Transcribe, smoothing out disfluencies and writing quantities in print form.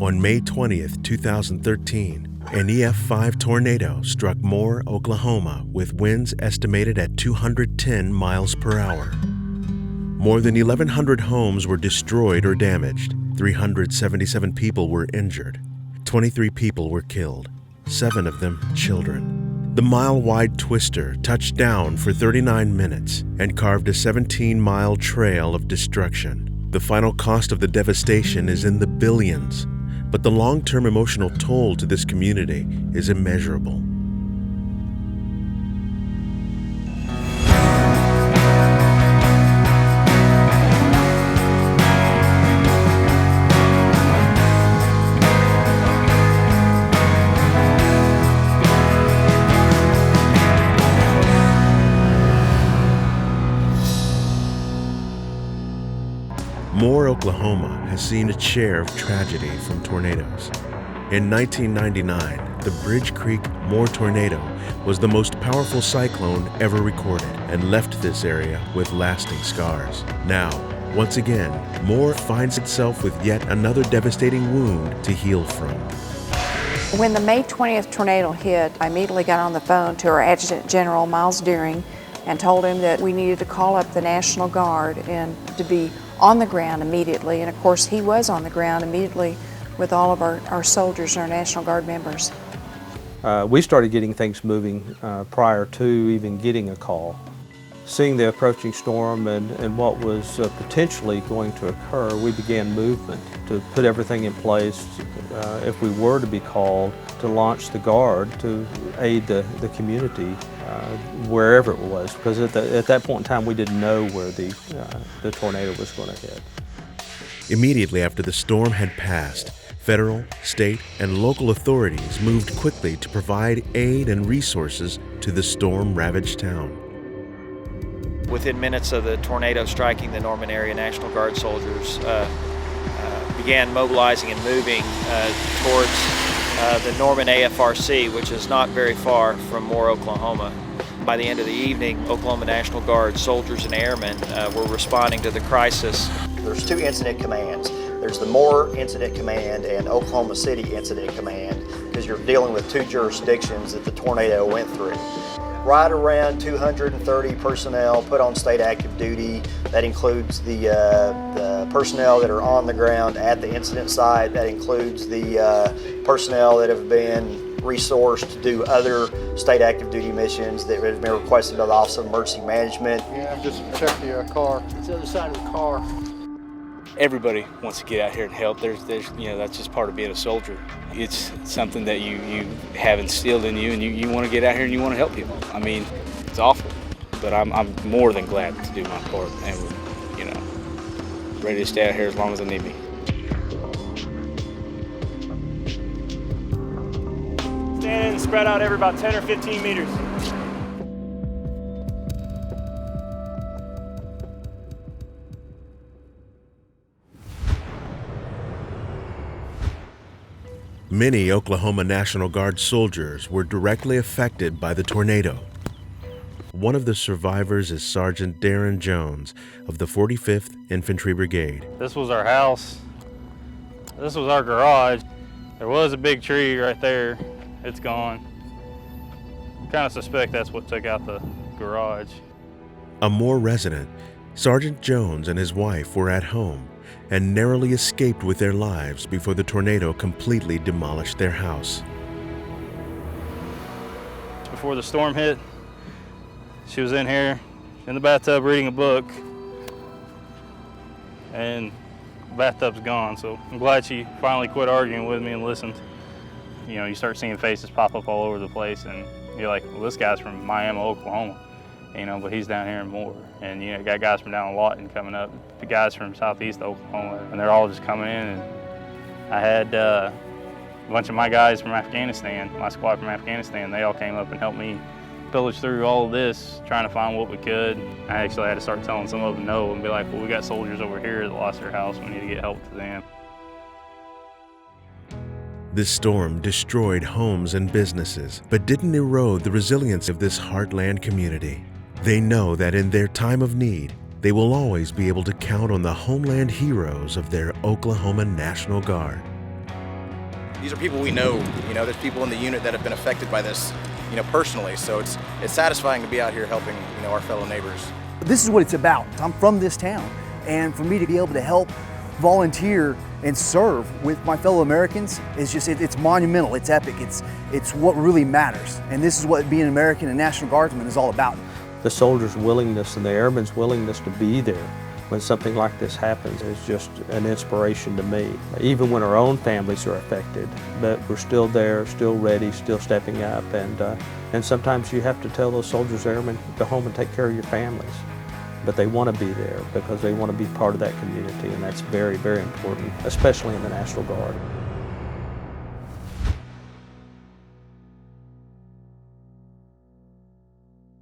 On May 20th, 2013, an EF5 tornado struck Moore, Oklahoma, with winds estimated at 210 miles per hour. More than 1,100 homes were destroyed or damaged. 377 people were injured. 23 people were killed, 7 of them children. The mile-wide twister touched down for 39 minutes and carved a 17-mile trail of destruction. The final cost of the devastation is in the billions, but the long-term emotional toll to this community is immeasurable. Moore, Oklahoma has seen its share of tragedy from tornadoes. In 1999, the Bridge Creek Moore tornado was the most powerful cyclone ever recorded and left this area with lasting scars. Now, once again, Moore finds itself with yet another devastating wound to heal from. When the May 20th tornado hit, I immediately got on the phone to our Adjutant General, Miles Deering, and told him that we needed to call up the National Guard and to be on the ground immediately. And of course, he was on the ground immediately with all of our soldiers and our National Guard members. We started getting things moving prior to even getting a call. Seeing the approaching storm and what was potentially going to occur, we began movement to put everything in place if we were to be called to launch the Guard to aid the community wherever it was, because at that point in time we didn't know where the tornado was going to hit. Immediately after the storm had passed, federal, state, and local authorities moved quickly to provide aid and resources to the storm-ravaged town. Within minutes of the tornado striking the Norman area, National Guard soldiers began mobilizing and moving towards the Norman AFRC, which is not very far from Moore, Oklahoma. By the end of the evening, Oklahoma National Guard soldiers and airmen were responding to the crisis. There's 2 incident commands. There's the Moore Incident Command and Oklahoma City Incident Command, because you're dealing with 2 jurisdictions that the tornado went through. Right around 230 personnel put on state active duty. That includes the personnel that are on the ground at the incident site. That includes the personnel that have been resourced to do other state active duty missions that have been requested by the Office of Emergency Management. Yeah, just check the car. It's the other side of the car. Everybody wants to get out here and help. There's that's just part of being a soldier. It's something that you have instilled in you, and you want to get out here and you want to help people. I mean, it's awful, but I'm more than glad to do my part, and ready to stay out here as long as they need me. Stand in and spread out every about 10 or 15 meters. Many Oklahoma National Guard soldiers were directly affected by the tornado. One of the survivors is Sergeant Darren Jones of the 45th Infantry Brigade. This was our house. This was our garage. There was a big tree right there. It's gone. Kind of suspect that's what took out the garage. A Moore resident, Sergeant Jones and his wife were at home and narrowly escaped with their lives before the tornado completely demolished their house. Before the storm hit, she was in here in the bathtub reading a book, and the bathtub's gone, so I'm glad she finally quit arguing with me and listened. You start seeing faces pop up all over the place, and you're like, well, this guy's from Miami, Oklahoma, but he's down here in Moore. And you got guys from down in Lawton coming up, the guys from southeast Oklahoma, and they're all just coming in. And I had a bunch of my guys from Afghanistan, my squad from Afghanistan, they all came up and helped me pillage through all of this, trying to find what we could. I actually had to start telling some of them no and be like, well, we got soldiers over here that lost their house, we need to get help to them. This storm destroyed homes and businesses, but didn't erode the resilience of this heartland community. They know that in their time of need, they will always be able to count on the homeland heroes of their Oklahoma National Guard. these are people we know. You know, there's people in the unit that have been affected by this, you know, personally. So it's satisfying to be out here helping, you know, our fellow neighbors. This is what it's about. I'm from this town, and for me to be able to help volunteer and serve with my fellow Americans is just, it's monumental, it's epic, it's what really matters. And this is what being an American and National Guardsman is all about. The soldiers' willingness and the airmen's willingness to be there when something like this happens is just an inspiration to me. Even when our own families are affected, but we're still there, still ready, still stepping up, and sometimes you have to tell those soldiers, airmen, go home and take care of your families. But they want to be there because they want to be part of that community, and that's very, very important, especially in the National Guard.